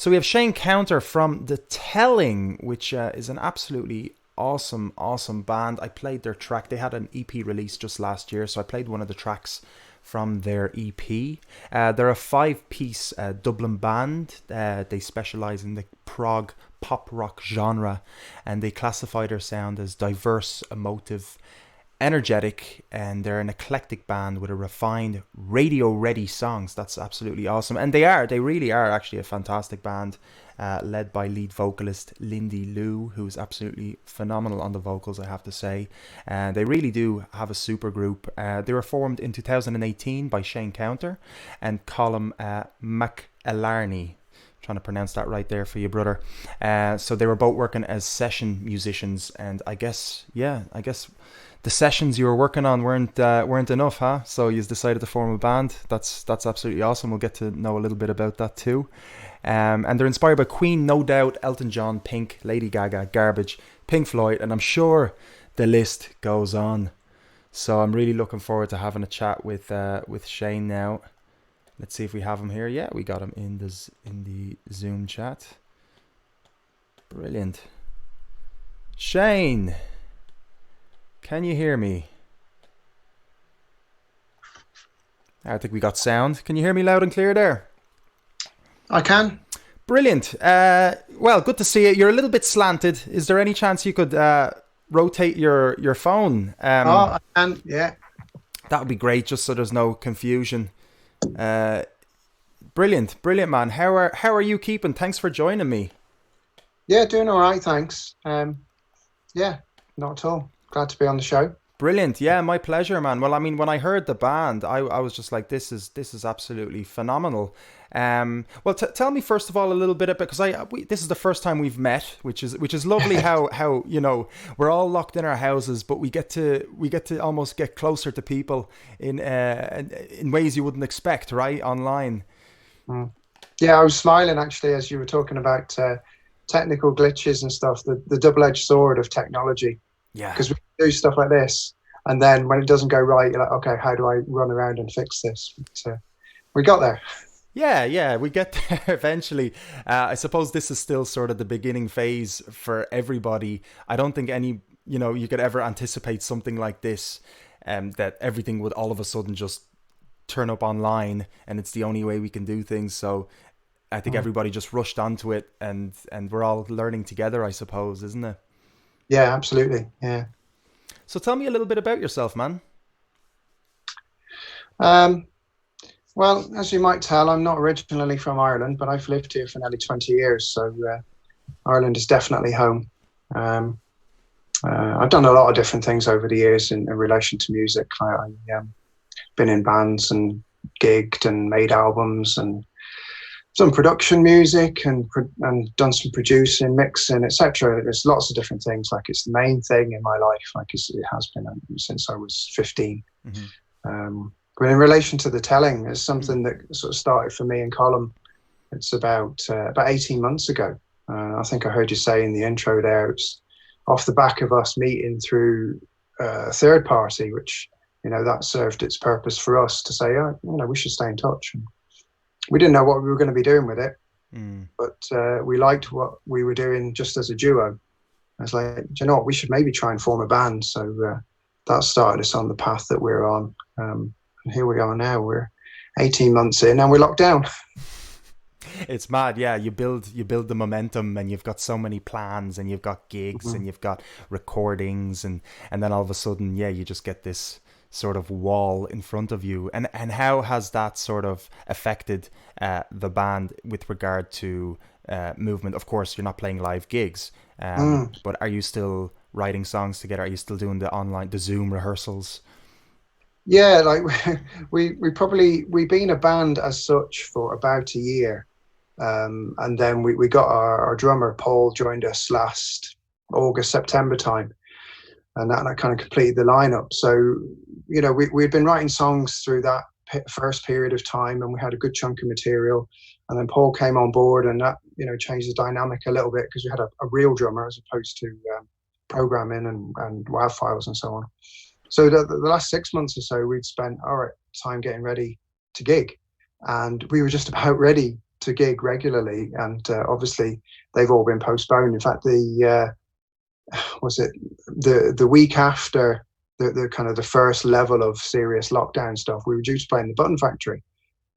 So we have Shane Counter from The Telling, which is an absolutely awesome band. I played their track. They had an EP release just last year, so I played one of the tracks from their EP. They're a 5-piece Dublin band. They specialise in the prog pop rock genre, and they classify their sound as diverse, emotive, energetic, and they're an eclectic band with a refined radio ready songs. That's absolutely awesome. And they really are actually a fantastic band, led by lead vocalist Lindy Lou, who's absolutely phenomenal on the vocals, I have to say. And they really do have a super group. They were formed in 2018 by Shane Counter and Colm McElarney. Trying to pronounce that right there for you, brother. So they were both working as session musicians, and I guess the sessions you were working on weren't enough, huh? So you decided to form a band. That's absolutely awesome. We'll get to know a little bit about that too. And they're inspired by Queen, No Doubt, Elton John, Pink, Lady Gaga, Garbage, Pink Floyd, and I'm sure the list goes on. So I'm really looking forward to having a chat with Shane now. Let's see if we have him here. Yeah, we got him in the Zoom chat. Brilliant. Shane, can you hear me? I think we got sound. Can you hear me loud and clear there? I can. Brilliant. Well, good to see you. You're a little bit slanted. Is there any chance you could rotate your phone? I can, yeah. That would be great, just so there's no confusion. Brilliant, man. How are you keeping? Thanks for joining me. Yeah, doing all right, thanks. Yeah, not at all. Glad to be on the show. Brilliant. Yeah, my pleasure, man. Well, I mean, when I heard the band, I was just like, this is absolutely phenomenal. Well, tell me first of all a little bit about, because this is the first time we've met, which is lovely. how we're all locked in our houses, but we get to almost get closer to people in ways you wouldn't expect, right? Online. Mm. Yeah, I was smiling actually as you were talking about technical glitches and stuff. The double-edged sword of technology. Yeah. Because we do stuff like this, and then when it doesn't go right, you're like, okay, how do I run around and fix this? But, we got there. Yeah, we get there eventually. I suppose this is still sort of the beginning phase for everybody. I don't think you could ever anticipate something like this, that everything would all of a sudden just turn up online and it's the only way we can do things. So I think everybody just rushed onto it, and we're all learning together, I suppose, isn't it? Yeah, absolutely. Yeah. So tell me a little bit about yourself, man. Well, as you might tell, I'm not originally from Ireland, but I've lived here for nearly 20 years. So Ireland is definitely home. I've done a lot of different things over the years in relation to music. I've been in bands and gigged and made albums and done production music and done some producing, mixing, etc. There's lots of different things. Like, it's the main thing in my life. Like, it has been since I was 15. Mm-hmm. But in relation to The Telling, it's something that sort of started for me and Colm. It's about 18 months ago. I think I heard you say in the intro there, it's off the back of us meeting through a third party, which, that served its purpose for us to say, we should stay in touch. And we didn't know what we were going to be doing with it, but we liked what we were doing just as a duo. I was like, do you know what, we should maybe try and form a band. So that started us on the path that we're on. And here we are now. We're 18 months in and we're locked down. It's mad. Yeah, you build the momentum, and you've got so many plans, and you've got gigs, and you've got recordings, and then all of a sudden, you just get this sort of wall in front of you. And how has that sort of affected the band with regard to movement? Of course, you're not playing live gigs, but are you still writing songs together? Are you still doing the Zoom rehearsals? Yeah, like we've been a band as such for about a year. And then we got our drummer, Paul, joined us last August, September time. And that kind of completed the lineup. So, we'd been writing songs through that first period of time, and we had a good chunk of material. And then Paul came on board, and that, changed the dynamic a little bit, because we had a real drummer as opposed to programming and WAV files and so on. So the last 6 months or so, we'd spent time getting ready to gig. And we were just about ready to gig regularly, and obviously they've all been postponed. In fact, the was it the week after the kind of the first level of serious lockdown stuff, we were due to play in the Button Factory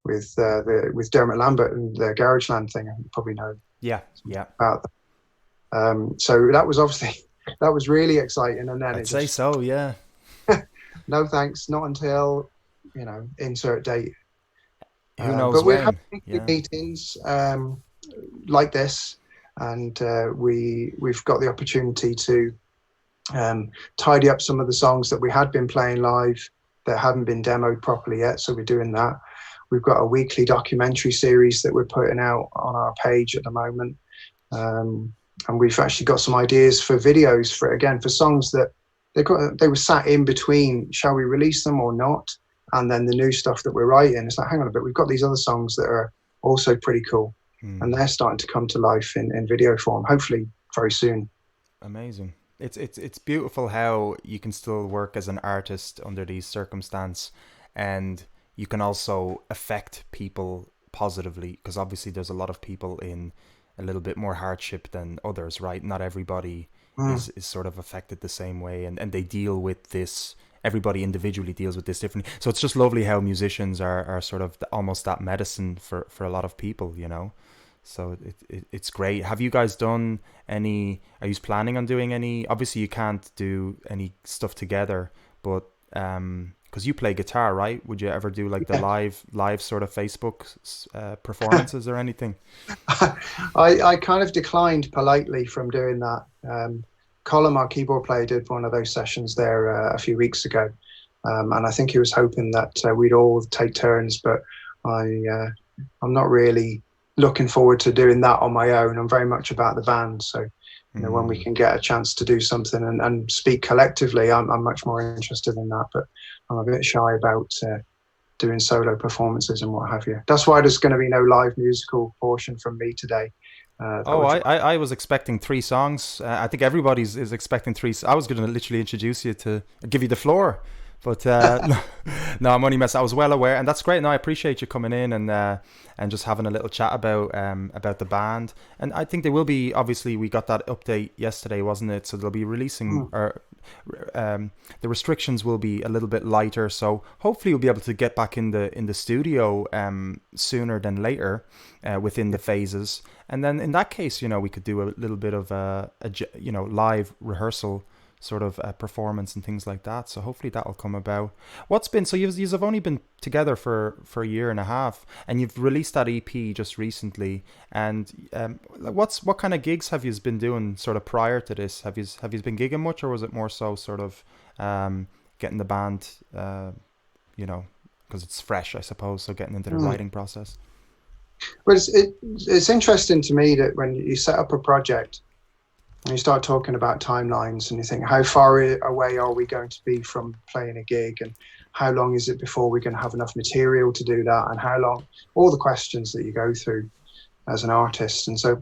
with Dermot Lambert and the Garageland thing. You probably know Yeah, yeah. about that. So that was obviously that was really exciting, and then I'd it say just so, yeah. no thanks, not until insert date. Who knows But we're having when? weekly Yeah. meetings like this, and we've got the opportunity to tidy up some of the songs that we had been playing live that hadn't been demoed properly yet. So we're doing that. We've got a weekly documentary series that we're putting out on our page at the moment, and we've actually got some ideas for videos for songs that they were sat in between. Shall we release them or not? And then the new stuff that we're writing, it's like, hang on a bit, we've got these other songs that are also pretty cool, and they're starting to come to life in video form. Hopefully, very soon. Amazing. It's beautiful how you can still work as an artist under these circumstances, and you can also affect people positively, because obviously there's a lot of people in a little bit more hardship than others, right? Not everybody is sort of affected the same way, and they deal with this. Everybody individually deals with this differently. So it's just lovely how musicians are sort of almost that medicine for a lot of people, you know. So it's great. Have you guys done any? Are you planning on doing any? Obviously, you can't do any stuff together, but because you play guitar, right? Would you ever do like the Yeah. live sort of Facebook performances or anything? I kind of declined politely from doing that. Colin, our keyboard player, did one of those sessions there a few weeks ago, and I think he was hoping that we'd all take turns. But I'm not really looking forward to doing that on my own. I'm very much about the band, so when we can get a chance to do something and speak collectively, I'm much more interested in that. But I'm a bit shy about doing solo performances and what have you. That's why there's going to be no live musical portion from me today. Oh, I was expecting three songs. I think everybody's is expecting three. I was going to literally introduce you to give you the floor, but no, I'm only messing. I was well aware, and that's great. No, I appreciate you coming in and just having a little chat about the band. And I think they will be. Obviously, we got that update yesterday, wasn't it? So they'll be releasing or the restrictions will be a little bit lighter. So hopefully, we'll be able to get back in the studio sooner than later within the phases. And then in that case, we could do a little bit of live rehearsal sort of performance and things like that. So hopefully that will come about. What's been, so you've only been together for a year and a half, and you've released that EP just recently. And what kind of gigs have you been doing sort of prior to this? Have you been gigging much, or was it more so sort of getting the band, because it's fresh, I suppose, so getting into the writing process? Well, it's interesting to me that when you set up a project and you start talking about timelines and you think, how far away are we going to be from playing a gig, and how long is it before we're going to have enough material to do that, and how long, all the questions that you go through as an artist. And so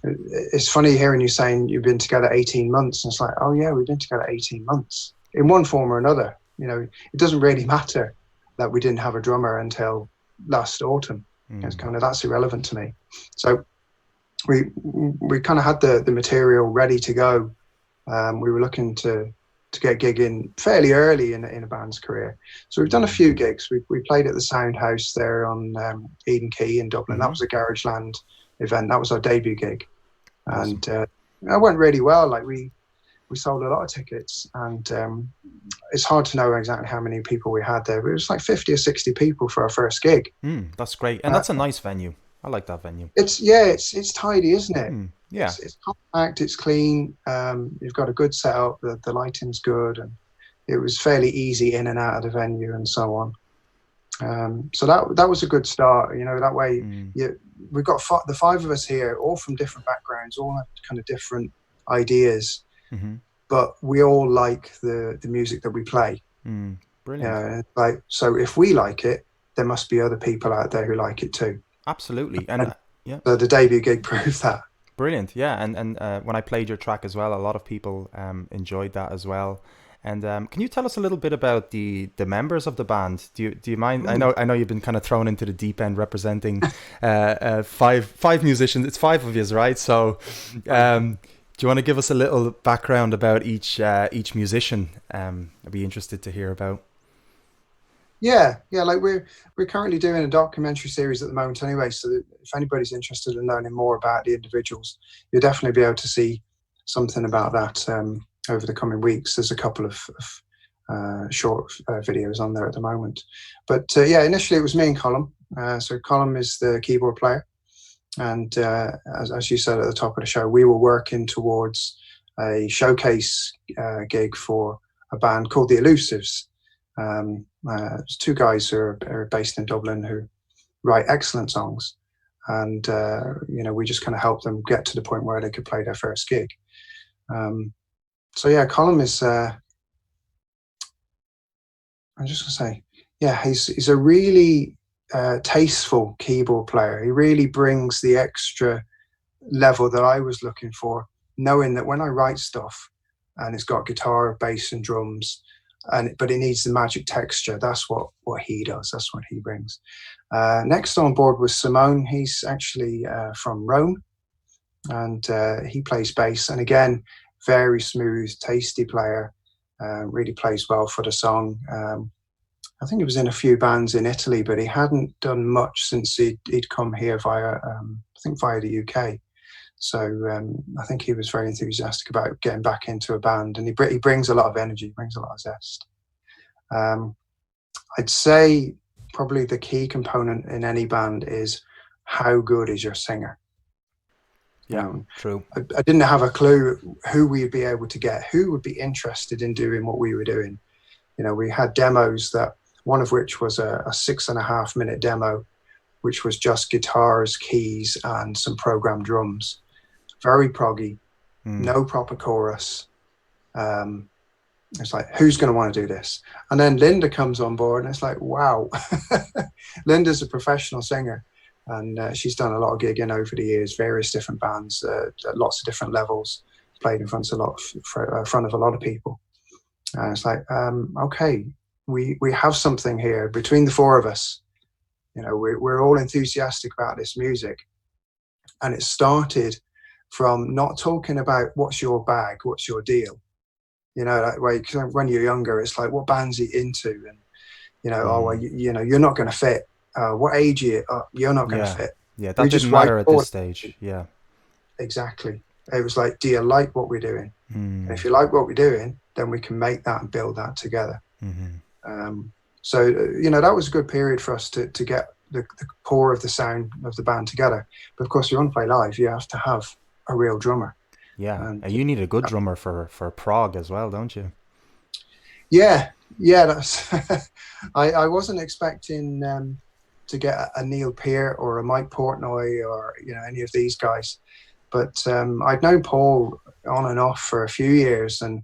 it's funny hearing you saying you've been together 18 months. And it's like, oh yeah, we've been together 18 months in one form or another. It doesn't really matter that we didn't have a drummer until last autumn. It's kind of, that's irrelevant to me. So we kind of had the material ready to go. We were looking to get gigging fairly early in a band's career. So we've done a few gigs. We played at the Sound House there on Eden Quay in Dublin. That was a Garageland event. That was our debut gig. Awesome. And it went really well. Like we sold a lot of tickets, and it's hard to know exactly how many people we had there, but it was like 50 or 60 people for our first gig. That's great. And that's a nice venue. I like that venue. It's tidy, isn't it? Yeah. It's compact, it's clean. You've got a good setup, the lighting's good, and it was fairly easy in and out of the venue and so on. So that was a good start. That way we've got the five of us here, all from different backgrounds, all have kind of different ideas, but we all like the music that we play. Brilliant. So if we like it, there must be other people out there who like it too. Absolutely. And yeah, so the debut gig proved that. Brilliant. Yeah. And when I played your track as well, a lot of people enjoyed that as well. And can you tell us a little bit about the members of the band? Do you mind? I know you've been kind of thrown into the deep end representing five musicians. It's five of you, right? So, do you want to give us a little background about each musician? I'd be interested to hear about. Yeah, yeah. Like we're currently doing a documentary series at the moment, anyway. So that if anybody's interested in learning more about the individuals, you'll definitely be able to see something about that over the coming weeks. There's a couple of short videos on there at the moment. But yeah, initially it was me and Colm. So Colm is the keyboard player, and as you said at the top of the show, we were working towards a showcase gig for a band called the Elusives. There's two guys who are based in Dublin who write excellent songs, and we just kind of helped them get to the point where they could play their first gig. So yeah, Colm is. I'm just gonna say, yeah, he's a really tasteful keyboard player. He really brings the extra level that I was looking for, knowing that when I write stuff and it's got guitar, bass, and drums, but it needs the magic texture. That's what he does. That's what he brings. Next on board was Simone. He's actually from Rome, and he plays bass. And again, very smooth, tasty player. Really plays well for the song. I think he was in a few bands in Italy, but he hadn't done much since he'd come here via the UK. So I think he was very enthusiastic about getting back into a band, and he brings a lot of energy, brings a lot of zest. I'd say probably the key component in any band is how good is your singer. Yeah, true. I didn't have a clue who we'd be able to get, who would be interested in doing what we were doing. We had demos, that one of which was a 6.5 minute demo, which was just guitars, keys, and some programmed drums. Very proggy, no proper chorus. It's like, who's going to want to do this? And then Linda comes on board, and it's like, wow. Linda's a professional singer. And she's done a lot of gigging over the years, various different bands, at lots of different levels, played in front of a lot of people. And it's like, okay, we have something here between the four of us. We're all enthusiastic about this music. And it started from not talking about what's your bag, what's your deal. Like, when you're younger, it's like, what band's he into? And, you're not going to fit. What age are you? You're not going to fit. Yeah, that didn't matter at this stage. Yeah. Exactly. It was like, do you like what we're doing? And if you like what we're doing, then we can make that and build that together. So, that was a good period for us to get the core of the sound of the band together. But of course, if you want to play live, you have to have a real drummer. Yeah, and you need a good drummer for prog as well, don't you? Yeah, that's. I wasn't expecting to get a Neil Peart or a Mike Portnoy or any of these guys, but I'd known Paul on and off for a few years, and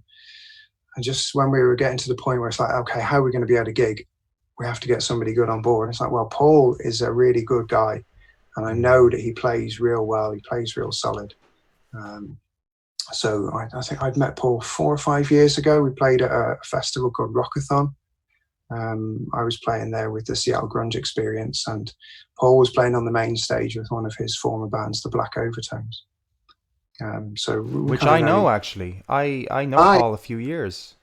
just when we were getting to the point where it's like, okay, how are we going to be able to gig? We have to get somebody good on board. And it's like, well, Paul is a really good guy, and I know that he plays real well. He plays real solid. So I think I'd met Paul 4 or 5 years ago. We played at a festival called Rockathon. I was playing there with the Seattle Grunge Experience, and Paul was playing on the main stage with one of his former bands, the Black Overtones. Which I know, actually. I know Paul a few years.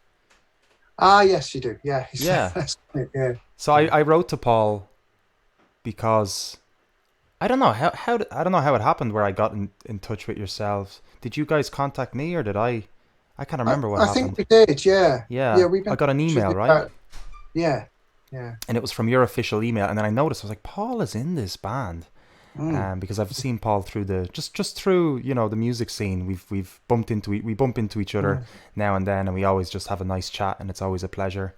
Yes, you do. Yeah. Yeah. Yeah. So I wrote to Paul because I don't know how I don't know how it happened where I got in touch with yourselves. Did you guys contact me, or did I can't remember what happened. I think we did, yeah. Yeah. I got an email, right? Yeah. And it was from your official email, and then I noticed, I was like, Paul is in this band. Because I've seen Paul through just through the music scene. We bump into each other now and then, and we always just have a nice chat, and it's always a pleasure.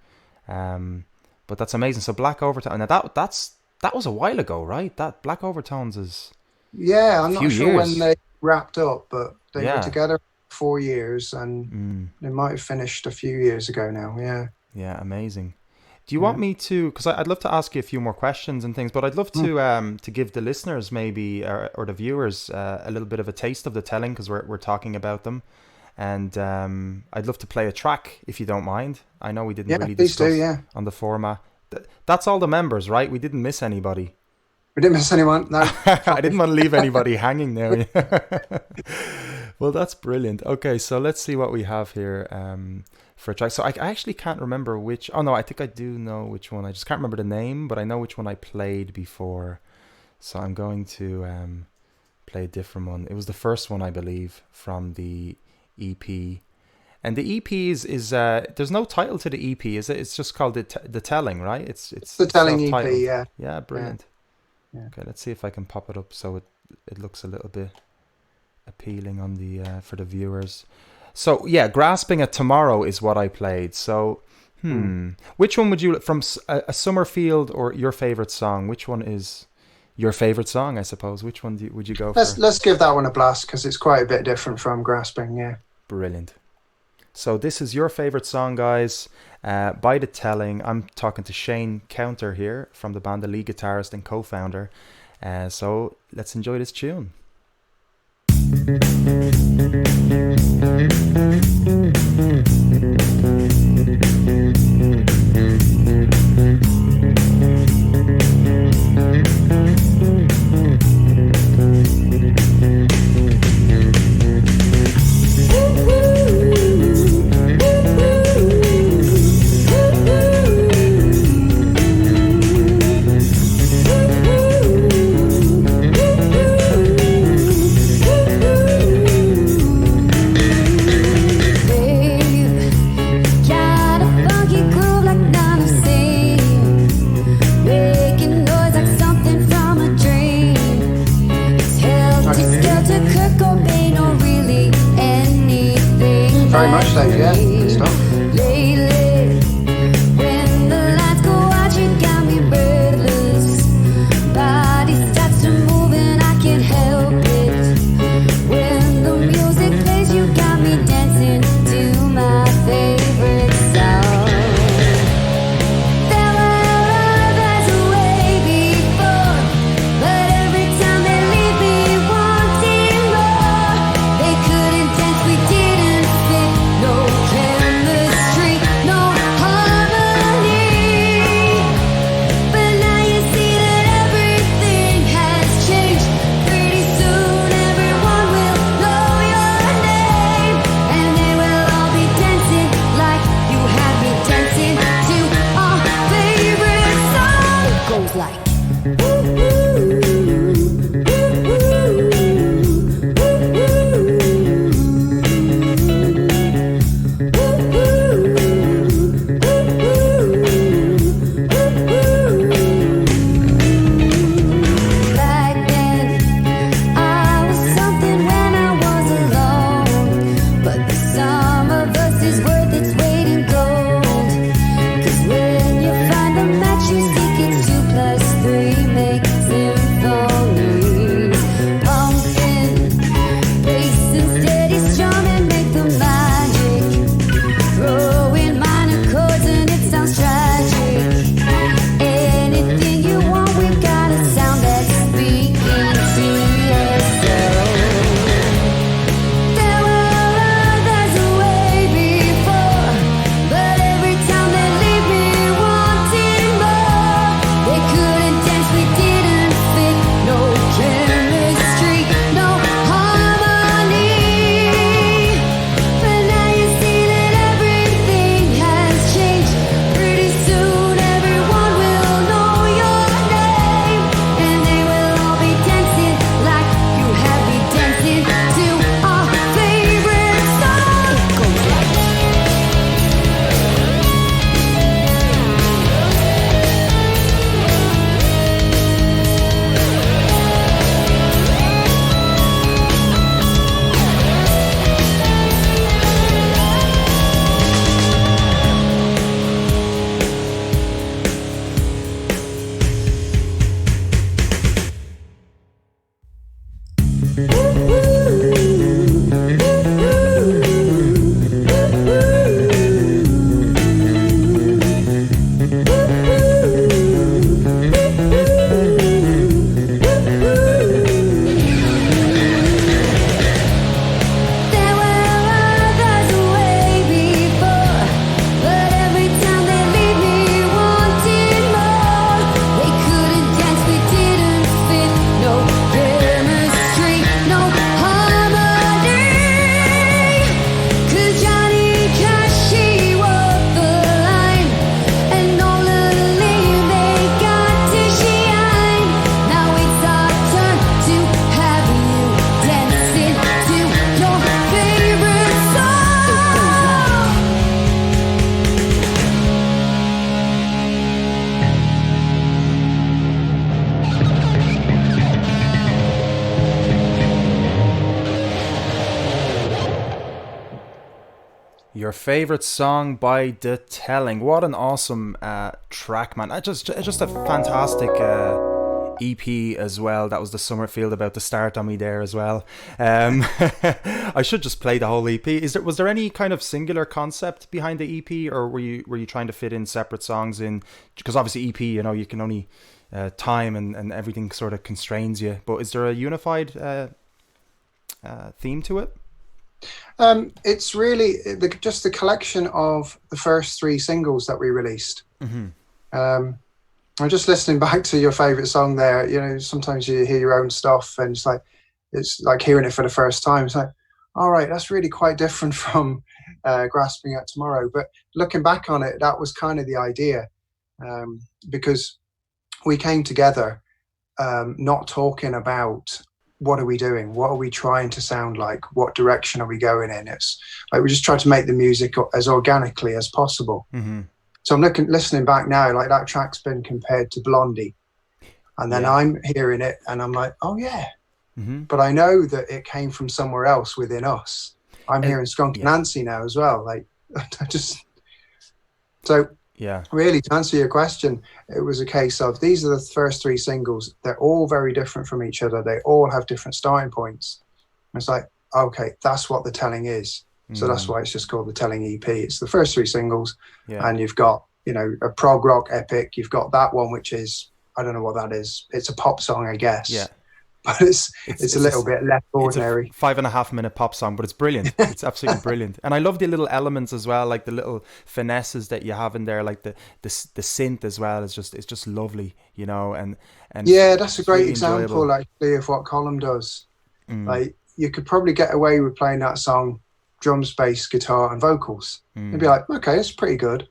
But that's amazing. So Black Overtones, now that was a while ago, right? That Black Overtones is I'm not sure when they wrapped up, but they were together 4 years, and they might have finished a few years ago now. Yeah, amazing. Do you want me to? Because I'd love to ask you a few more questions and things, but I'd love to give the listeners maybe or the viewers a little bit of a taste of the telling, because we're talking about them. and I'd love to play a track if you don't mind. I know we didn't Yeah, really please do. discuss Yeah, on the format. That's all the members, right? We didn't miss anybody. we didn't miss anyone. No, I didn't want to leave anybody hanging now. Well, that's brilliant. Okay, so let's see what we have here for a track. So I actually can't remember which. Oh no, I think I do know which one. I just can't remember the name, but I know which one I played before. So I'm going to play a different one. It was the first one, I believe, from the EP. And the EP is there's no title to the EP, is it? It's just called the Telling, right? It's the Telling EP. self-titled. Yeah, Yeah, brilliant. yeah. Okay, let's see if I can pop it up so it looks a little bit appealing on the for the viewers. So yeah, Grasping at Tomorrow is what I played. So which one would you, from a Summerfield or your favorite song? Which one is your favorite song? I suppose. Which one would you go for? Let's give that one a blast because it's quite a bit different from Grasping. Yeah. Brilliant. So this is your favorite song, guys, by The Telling. I'm talking to Shane Counter here from the band, the lead guitarist and co-founder. So let's enjoy this tune. Very much so, yeah. Good stuff. Your favorite song by The Telling. What an awesome track, man. Just a fantastic EP as well. That was the Summerfield about to start on me there as well. I should just play the whole EP. Was there any kind of singular concept behind the EP, or were you trying to fit in separate songs in? Because obviously EP, you can only time and everything sort of constrains you. But is there a unified theme to it? It's really just the collection of the first 3 singles that we released. I'm just listening back to your favorite song there. Sometimes you hear your own stuff and it's like hearing it for the first time. It's like, all right, that's really quite different from Grasping at Tomorrow. But looking back on it, that was kind of the idea, because we came together not talking about what are we doing, what are we trying to sound like, what direction are we going in. It's like we just try to make the music as organically as possible. So I'm listening back now, like that track's been compared to Blondie, and then I'm hearing it and I'm like, oh yeah, but I know that it came from somewhere else within us. I'm hearing Skunk Nancy now as well. Like really, to answer your question, it was a case of these are the first 3 singles. They're all very different from each other. They all have different starting points. And it's like, okay, that's what The Telling is. So that's why it's just called The Telling EP. It's the first 3 singles, and you've got, a prog rock epic. You've got that one, which is, I don't know what that is. It's a pop song, I guess. Yeah. But it's a little bit less ordinary. It's a 5.5-minute pop song, but it's brilliant. It's absolutely brilliant. And I love the little elements as well, like the little finesses that you have in there, like the synth as well. It's just lovely, and yeah, that's a great really example actually of what Colm does. Like you could probably get away with playing that song, drums, bass, guitar, and vocals. You'd be like, okay, it's pretty good.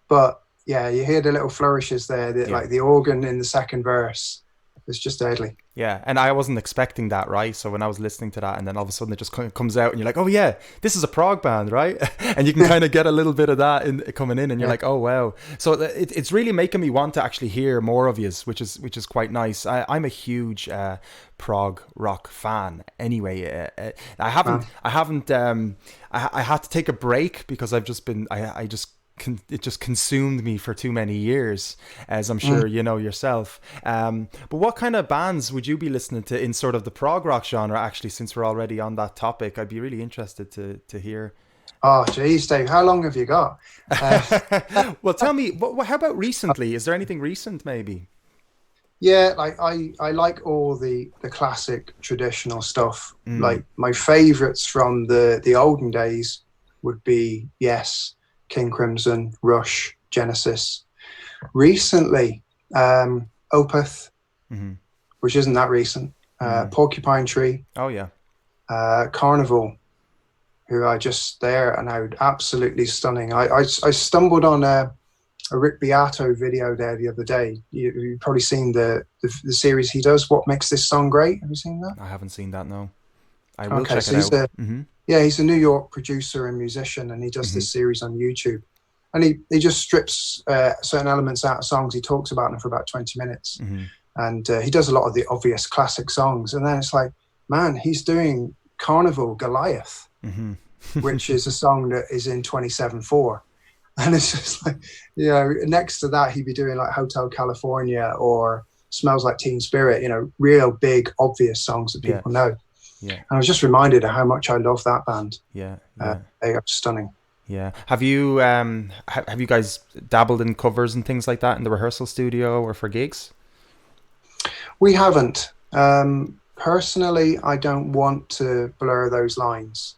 But yeah, you hear the little flourishes there, like the organ in the second verse. It's just deadly. Yeah, and I wasn't expecting that, right? So when I was listening to that, and then all of a sudden it just kind of comes out, and you're like, "Oh yeah, this is a prog band, right?" And you can kind of get a little bit of that coming in, and you're like, "Oh wow!" So it's really making me want to actually hear more of yous, which is quite nice. I'm a huge prog rock fan. Anyway, I had to take a break because I've just been it just consumed me for too many years, as I'm sure you know yourself. But what kind of bands would you be listening to in sort of the prog rock genre, actually, since we're already on that topic? I'd be really interested to hear. Oh, geez, Dave, how long have you got? Well, tell me, how about recently? Is there anything recent, maybe? Yeah, like I like all the classic traditional stuff. Like my favorites from the olden days would be Yes, King Crimson, Rush, Genesis. Recently, Opeth, which isn't that recent. Porcupine Tree. Oh yeah. Carnival, who I just there and out, absolutely stunning. I stumbled on a Rick Beato video there the other day. You've probably seen the series he does, What Makes This Song Great. Have you seen that? I haven't seen that, no. I will check it out. Yeah, he's a New York producer and musician, and he does this series on YouTube. And he just strips certain elements out of songs. He talks about them for about 20 minutes. And he does a lot of the obvious classic songs. And then it's like, man, he's doing Carnival Goliath, which is a song that is in 27/4. And it's just like, next to that, he'd be doing like Hotel California or Smells Like Teen Spirit, real big, obvious songs that people know. Yeah. And I was just reminded of how much I love that band. Yeah. They are stunning. Yeah. Have you guys dabbled in covers and things like that in the rehearsal studio or for gigs? We haven't. Personally, I don't want to blur those lines.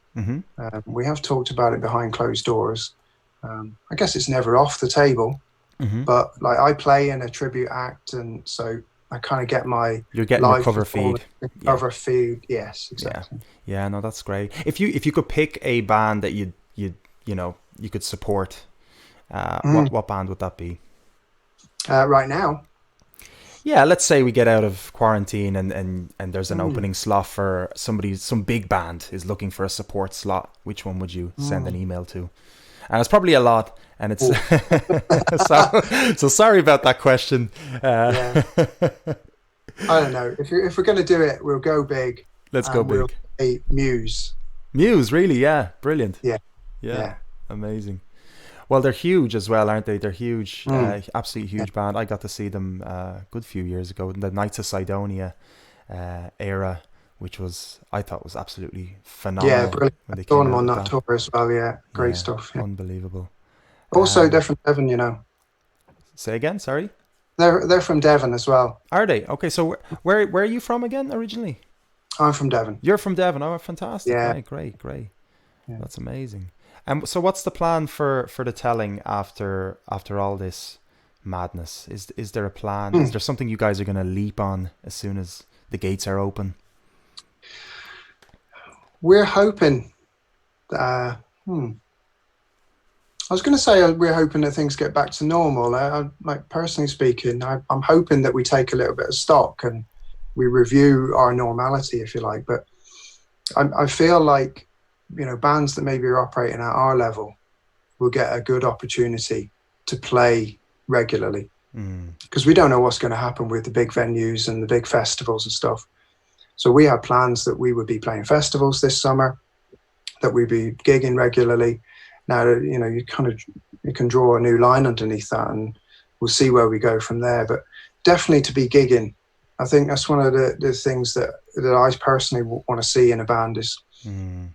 We have talked about it behind closed doors. I guess it's never off the table, but like I play in a tribute act, and so I kind of get my live cover feed. Cover feed, yes, exactly. Yeah, no, that's great. If you could pick a band that you could support, what band would that be? Right now? Yeah, let's say we get out of quarantine and there's an opening slot for some big band is looking for a support slot. Which one would you send an email to? And it's probably a lot, and it's so sorry about that question. I don't know. If we're going to do it, we'll go big. Let's go big. We'll say Muse. Muse, really? Yeah, brilliant. Yeah. Amazing. Well, they're huge as well, aren't they? They're huge, Mm. absolutely Yeah. huge band. I got to see them a good few years ago in the Knights of Sidonia era, which was I thought was absolutely Yeah, phenomenal brilliant. when they Saw came them out on with that that. tour as well. Yeah, great Yeah, stuff. Yeah. unbelievable. Also, they're Um, from Devon. You know, Say again, sorry. they're from Devon as well. Are they? Okay, so where are you from again originally? I'm from Devon. You're from Devon. Oh, fantastic! Yeah. Right, great, great. Yeah. That's amazing. And so, what's the plan for the telling after all this madness? Is there a plan? Is Hmm. there something you guys are going to leap on as soon as the gates are open? We're hoping. Uh, hmm. I was going to say we're hoping that things get back to normal. Like personally speaking, I'm hoping that we take a little bit of stock and we review our normality, if you like. But I feel like bands that maybe are operating at our level will get a good opportunity to play regularly Mm, because we don't know what's going to happen with the big venues and the big festivals and stuff. So we have plans that we would be playing festivals this summer, that we'd be gigging regularly. Now, you can draw a new line underneath that, and we'll see where we go from there. But definitely to be gigging, I think that's one of the things that I personally want to see in a band is mm,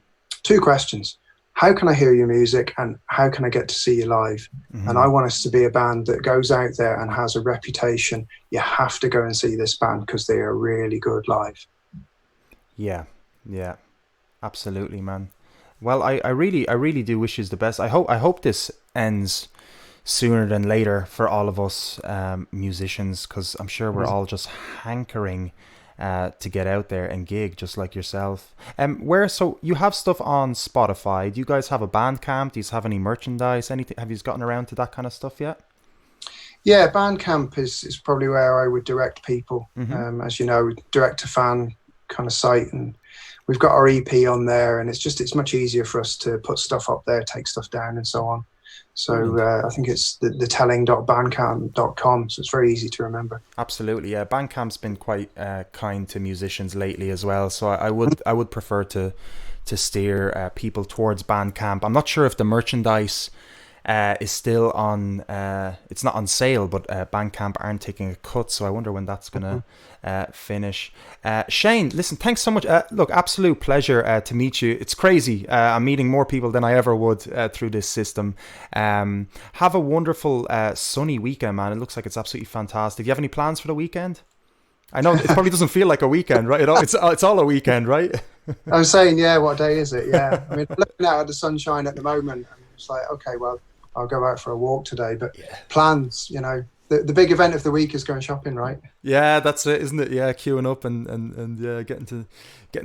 two questions. How can I hear your music, and how can I get to see you live? And I mm. want us to be a band that goes out there and has a reputation. You have to go and see this band because they are really good live. Yeah, yeah, absolutely, man. Well, I really do wish you the best. I hope this ends sooner than later for all of us musicians, because I'm sure we're all just hankering to get out there and gig, just like yourself. Where so you have stuff on Spotify? Do you guys have a Bandcamp? Do you have any merchandise? Anything? Have you gotten around to that kind of stuff yet? Yeah, Bandcamp is probably where I would direct people. Mm-hmm. As you know, direct to fan kind of site, and we've got our EP on there, and it's much easier for us to put stuff up there, take stuff down, and so on. So Brilliant. I think it's the telling.bandcamp.com, so it's very easy to remember. Absolutely, yeah. Bandcamp's been quite kind to musicians lately as well, so I would prefer to steer people towards Bandcamp. I'm not sure if the merchandise is still on. It's not on sale, but Bandcamp aren't taking a cut, so I wonder when that's gonna finish. Shane, listen, thanks so much. Look, absolute pleasure to meet you. It's crazy. I'm meeting more people than I ever would through this system. Have a wonderful sunny weekend, man. It looks like it's absolutely fantastic. Do you have any plans for the weekend? I know it probably doesn't feel like a weekend, right? It's all a weekend, right? I'm saying, yeah, what day is it? Yeah, I mean, looking out at the sunshine at the moment, and it's like, okay, well, I'll go out for a walk today. But Yeah. plans, the big event of the week is going shopping, right? Yeah, that's it, isn't it? Yeah, queuing up and yeah, getting to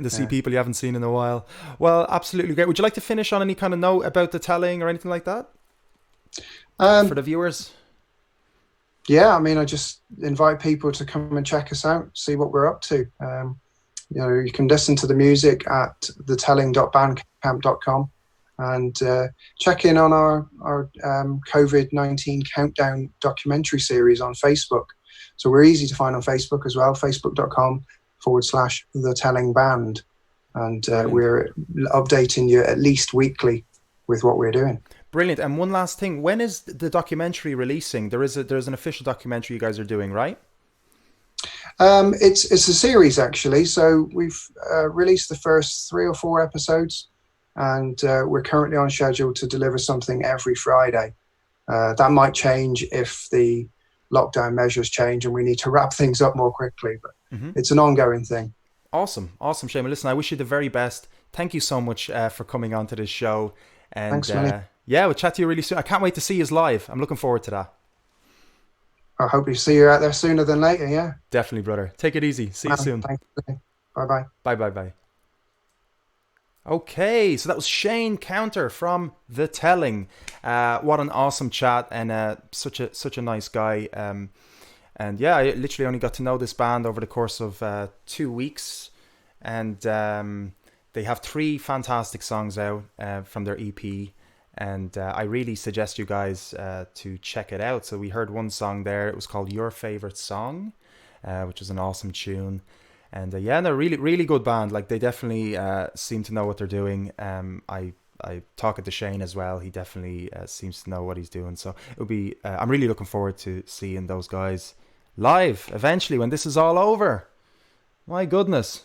see Yeah. people you haven't seen in a while. Well, absolutely great. Would you like to finish on any kind of note about the telling or anything like that for Um, the viewers? yeah, I mean, I just invite people to come and check us out, see what we're up to. You can listen to the music at thetelling.bandcamp.com and check in on our COVID-19 countdown documentary series on Facebook. So we're easy to find on Facebook as well, facebook.com/The Telling Band. And Brilliant. we're updating you at least weekly with what we're doing. Brilliant. And one last thing, when is the documentary releasing? There's an official documentary you guys are doing, right? It's a series actually. So we've released the first 3 or 4 episodes, and we're currently on schedule to deliver something every Friday. That might change if the lockdown measures change and we need to wrap things up more quickly, but Mm-hmm. it's an ongoing thing. Awesome. Awesome, Shane. Well, listen, I wish you the very best. Thank you so much for coming on to this show. And Thanks, Millie. yeah, we'll chat to you really soon. I can't wait to see you live. I'm looking forward to that. I hope you see you out there sooner than later. Yeah. Definitely, brother. Take it easy. See you soon. Thanks. Bye bye. Bye, bye, bye. Okay, so that was Shane Counter from The Telling. What an awesome chat, and such a nice guy. And yeah, I literally only got to know this band over the course of 2 weeks, and they have 3 fantastic songs out from their EP. And I really suggest you guys to check it out. So we heard one song there. It was called Your Favorite Song, which is an awesome tune. And yeah, they're really, really good band. Like, they definitely seem to know what they're doing. I I talking to Shane as well. He definitely seems to know what he's doing. So it'll be. I'm really looking forward to seeing those guys live eventually when this is all over. My goodness.